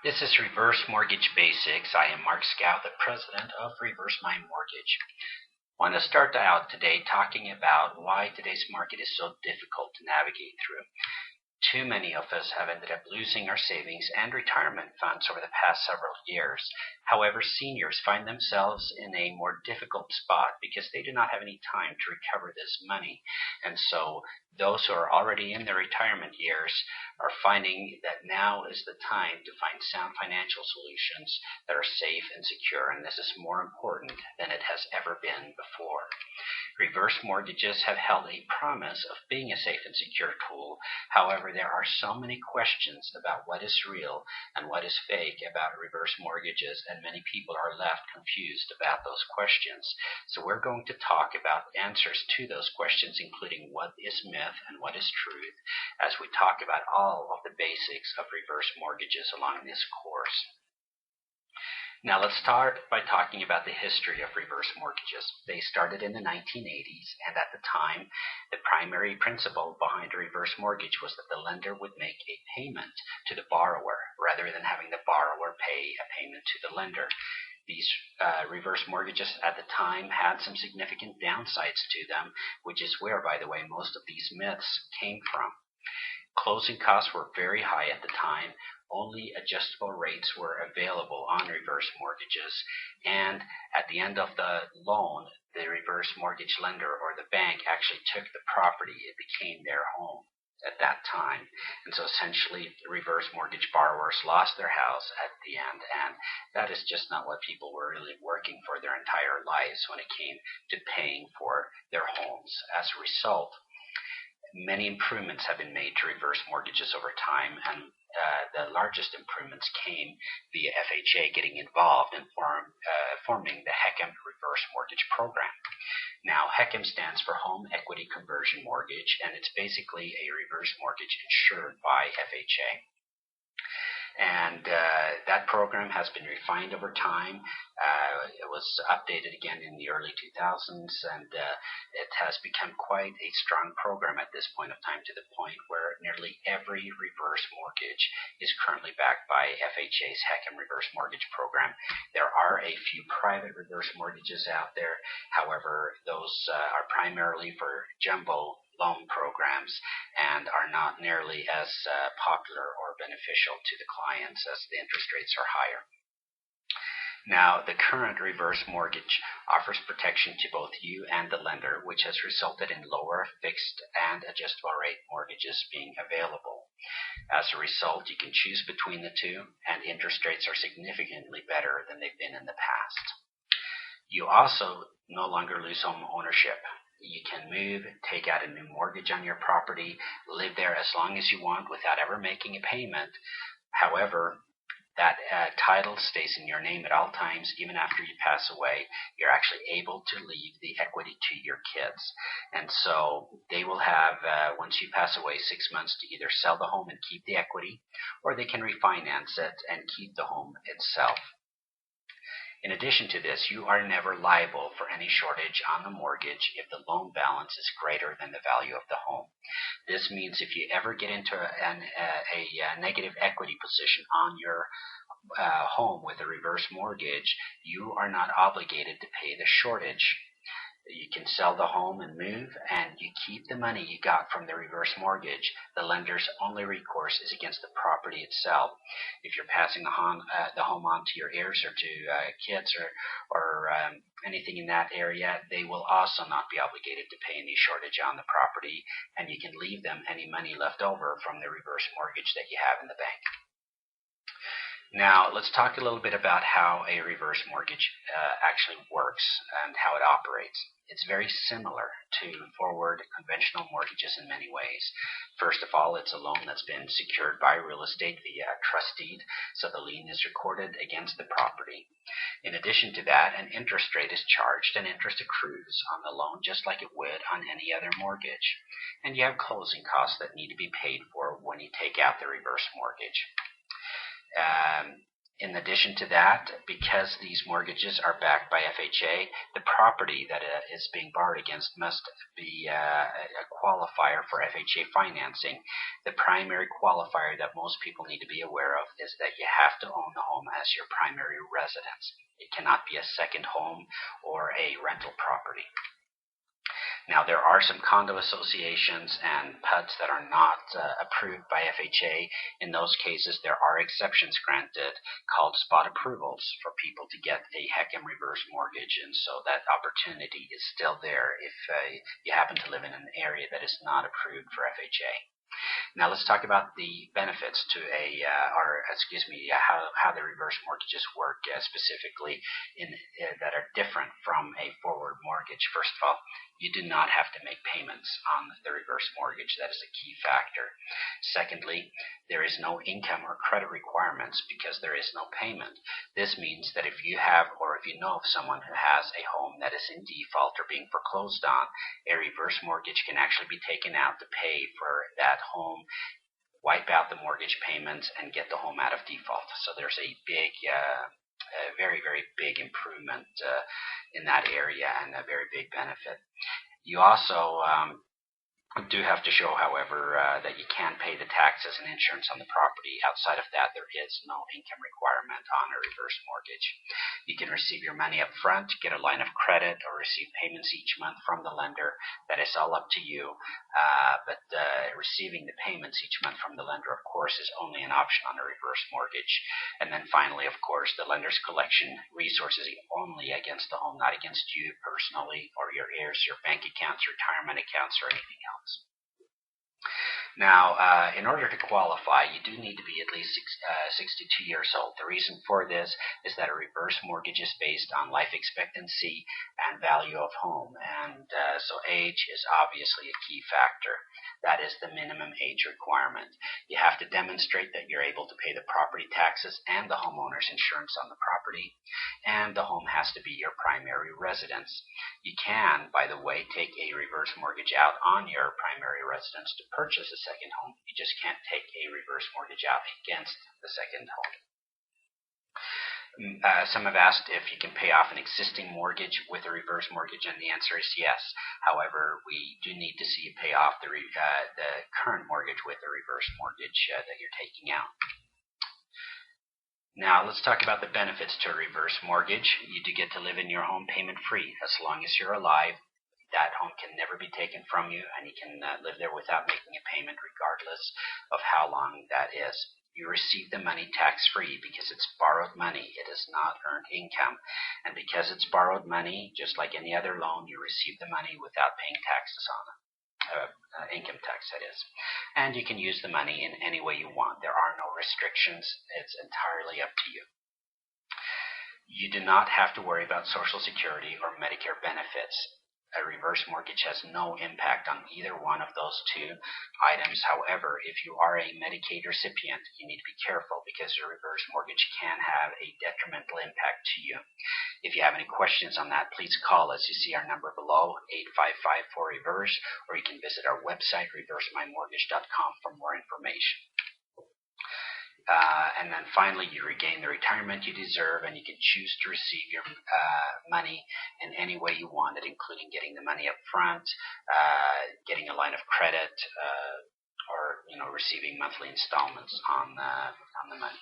This is Reverse Mortgage Basics. I am Mark Scow, the president of Reverse My Mortgage. I want to start out today talking about why today's market is so difficult to navigate through. Too many of us have ended up losing our savings and retirement funds over the past several years. However, seniors find themselves in a more difficult spot because they do not have any time to recover this money. And so those who are already in their retirement years are finding that now is the time to find sound financial solutions that are safe and secure. And this is more important than it has ever been before. Reverse mortgages have held a promise of being a safe and secure tool. However, there are so many questions about what is real and what is fake about reverse mortgages, and many people are left confused about those questions. So we're going to talk about answers to those questions, including what is myth and what is truth, as we talk about all of the basics of reverse mortgages along this course. Now let's start by talking about the history of reverse mortgages. They started in the 1980s, and at the time, the primary principle behind a reverse mortgage was that the lender would make a payment to the borrower rather than having the borrower pay a payment to the lender. These reverse mortgages at the time had some significant downsides to them, which is where, by the way, most of these myths came from. Closing costs were very high at the time. Only adjustable rates were available on reverse mortgages, and at the end of the loan, the reverse mortgage lender or the bank actually took the property. It became their home at that time. And so essentially, reverse mortgage borrowers lost their house at the end, and that is just not what people were really working for their entire lives when it came to paying for their homes. As a result, many improvements have been made to reverse mortgages over time, and the largest improvements came via FHA getting involved in forming the HECM Reverse Mortgage Program. Now, HECM stands for Home Equity Conversion Mortgage, and it's basically a reverse mortgage insured by FHA. And that program has been refined over time. It was updated again in the early 2000s, and it has become quite a strong program at this point of time, to the point where nearly every reverse mortgage is currently backed by FHA's HECM Reverse Mortgage Program. There are a few private reverse mortgages out there. However, those are primarily for jumbo loan programs and are not nearly as popular or beneficial to the clients as the interest rates are higher. Now, the current reverse mortgage offers protection to both you and the lender, which has resulted in lower fixed and adjustable rate mortgages being available. As a result, you can choose between the two, and interest rates are significantly better than they've been in the past. You also no longer lose home ownership. You can move, take out a new mortgage on your property, live there as long as you want without ever making a payment. However, that title stays in your name at all times. Even after you pass away, you're actually able to leave the equity to your kids. And so they will have, once you pass away, 6 months to either sell the home and keep the equity, or they can refinance it and keep the home itself. In addition to this, you are never liable for any shortage on the mortgage if the loan balance is greater than the value of the home. This means if you ever get into a negative equity position on your home with a reverse mortgage, you are not obligated to pay the shortage. You can sell the home and move, and you keep the money you got from the reverse mortgage. The lender's only recourse is against the property itself. If you're passing the home on to your heirs or to kids or anything in that area, they will also not be obligated to pay any shortage on the property, and you can leave them any money left over from the reverse mortgage that you have in the bank. Now, let's talk a little bit about how a reverse mortgage actually works and how it operates. It's very similar to forward conventional mortgages in many ways. First of all, it's a loan that's been secured by real estate via a trust deed, so the lien is recorded against the property. In addition to that, an interest rate is charged and interest accrues on the loan just like it would on any other mortgage. And you have closing costs that need to be paid for when you take out the reverse mortgage. In addition to that, because these mortgages are backed by FHA, the property that is being borrowed against must be a qualifier for FHA financing. The primary qualifier that most people need to be aware of is that you have to own the home as your primary residence. It cannot be a second home or a rental property. Now, there are some condo associations and PUDs that are not approved by FHA. In those cases, there are exceptions granted called spot approvals for people to get a HECM reverse mortgage, and so that opportunity is still there if you happen to live in an area that is not approved for FHA. Now let's talk about the benefits to how the reverse mortgages work specifically that are different from a forward mortgage. First of all, you do not have to make payments on the reverse mortgage. That is a key factor. Secondly, there is no income or credit requirements because there is no payment. This means that if you have or if you know of someone who has a home that is in default or being foreclosed on, a reverse mortgage can actually be taken out to pay for that home, wipe out the mortgage payments, and get the home out of default. So there's a very, very big improvement in that area and a very big benefit. You also do have to show, however, that you can pay the taxes and insurance on the property. Outside of that, there is no income requirement on a reverse mortgage. You can receive your money up front, get a line of credit, or receive payments each month from the lender. That is all up to you. But receiving the payments each month from the lender, of course, is only an option on a reverse mortgage. And then finally, of course, the lender's collection resources only against the home, not against you personally or your heirs, your bank accounts, retirement accounts, or anything else. Now, in order to qualify, you do need to be at least 62 years old. The reason for this is that a reverse mortgage is based on life expectancy and value of home, and so age is obviously a key factor. That is the minimum age requirement. You have to demonstrate that you're able to pay the property taxes and the homeowner's insurance on the property, and the home has to be your primary residence. You can, by the way, take a reverse mortgage out on your primary residence to purchase a second home. You just can't take a reverse mortgage out against the second home. Some have asked if you can pay off an existing mortgage with a reverse mortgage, and the answer is yes. However, we do need to see you pay off the current mortgage with a reverse mortgage that you're taking out. Now, let's talk about the benefits to a reverse mortgage. You do get to live in your home payment-free as long as you're alive. That home can never be taken from you, and you can live there without making a payment regardless of how long that is. You receive the money tax-free because it's borrowed money. It is not earned income. And because it's borrowed money, just like any other loan, you receive the money without paying taxes on it. Income tax, that is. And you can use the money in any way you want. There are no restrictions. It's entirely up to you. You do not have to worry about Social Security or Medicare benefits. A reverse mortgage has no impact on either one of those two items. However, if you are a Medicaid recipient, you need to be careful because a reverse mortgage can have a detrimental impact to you. If you have any questions on that, please call us. You see our number below, 8554-REVERSE, or you can visit our website, reversemymortgage.com, for more information. And then finally, you regain the retirement you deserve, and you can choose to receive your money in any way you want it, including getting the money up front, getting a line of credit, or receiving monthly installments on the money.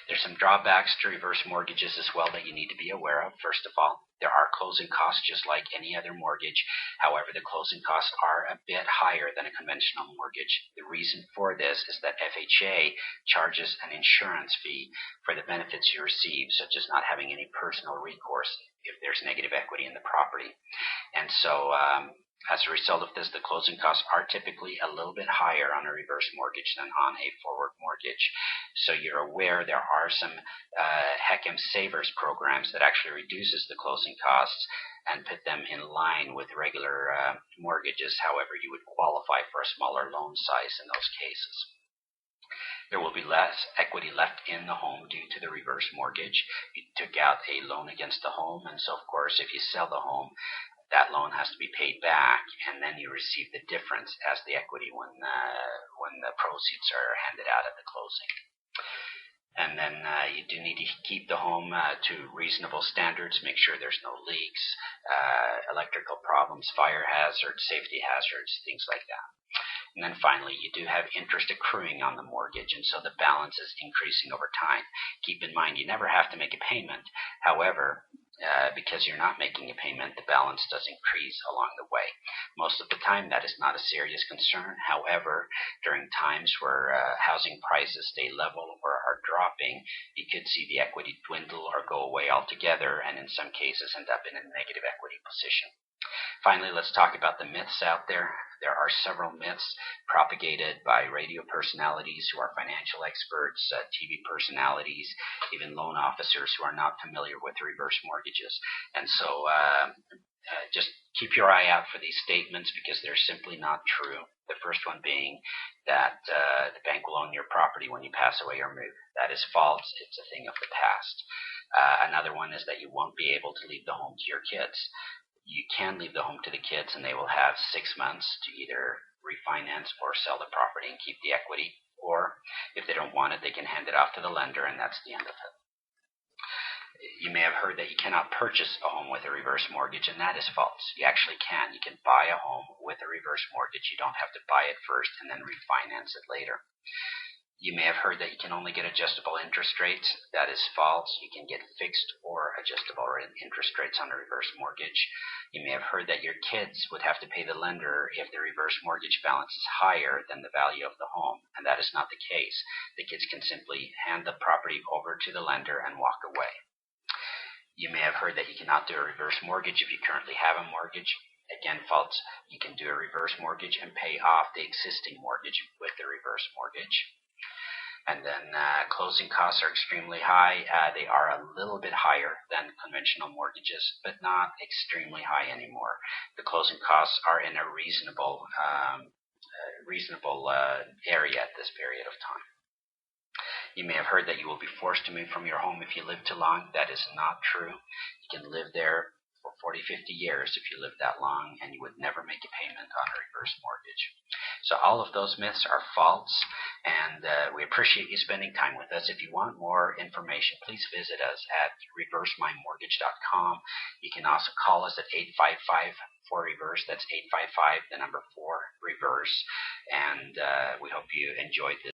There's some drawbacks to reverse mortgages as well that you need to be aware of. First of all, there are closing costs just like any other mortgage. However, the closing costs are a bit higher than a conventional mortgage. The reason for this is that FHA charges an insurance fee for the benefits you receive, such as not having any personal recourse if there's negative equity in the property. And so as a result of this, the closing costs are typically a little bit higher on a reverse mortgage than on a forward mortgage. So you're aware there are some HECM Savers programs that actually reduces the closing costs and put them in line with regular mortgages. However, you would qualify for a smaller loan size in those cases. There will be less equity left in the home due to the reverse mortgage. You took out a loan against the home, and so of course if you sell the home, that loan has to be paid back, and then you receive the difference as the equity when the proceeds are handed out at the closing. And And then you do need to keep the home to reasonable standards. Make sure there's no leaks, electrical problems, fire hazards, safety hazards, things like that. And then finally, you do have interest accruing on the mortgage, and so the balance is increasing over time. Keep in mind, you never have to make a payment. However, because you're not making a payment, the balance does increase along the way. Most of the time, that is not a serious concern. However, during times where housing prices stay level or are dropping, you could see the equity dwindle or go away altogether, and in some cases end up in a negative equity position. Finally, let's talk about the myths out there. There are several myths propagated by radio personalities who are financial experts, TV personalities, even loan officers who are not familiar with reverse mortgages. And so just keep your eye out for these statements because they're simply not true. The first one being that the bank will own your property when you pass away or move. That is false. It's a thing of the past. Another one is that you won't be able to leave the home to your kids. You can leave the home to the kids, and they will have 6 months to either refinance or sell the property and keep the equity, or if they don't want it, they can hand it off to the lender, and that's the end of it. You may have heard that you cannot purchase a home with a reverse mortgage, and that is false. You actually can. You can buy a home with a reverse mortgage. You don't have to buy it first and then refinance it later. You may have heard that you can only get adjustable interest rates. That is false. You can get fixed or adjustable interest rates on a reverse mortgage. You may have heard that your kids would have to pay the lender if the reverse mortgage balance is higher than the value of the home, and that is not the case. The kids can simply hand the property over to the lender and walk away. You may have heard that you cannot do a reverse mortgage if you currently have a mortgage. Again, false. You can do a reverse mortgage and pay off the existing mortgage with the reverse mortgage. And then closing costs are extremely high. They are a little bit higher than conventional mortgages, but not extremely high anymore. The closing costs are in a reasonable area at this period of time. You may have heard that you will be forced to move from your home if you live too long. That is not true. You can live there for 40, 50 years if you live that long, and you would never make a payment on a reverse mortgage. So all of those myths are false, and we appreciate you spending time with us. If you want more information, please visit us at reversemymortgage.com. You can also call us at 855-4REVERSE. That's 855, the number 4, reverse. And we hope you enjoyed this.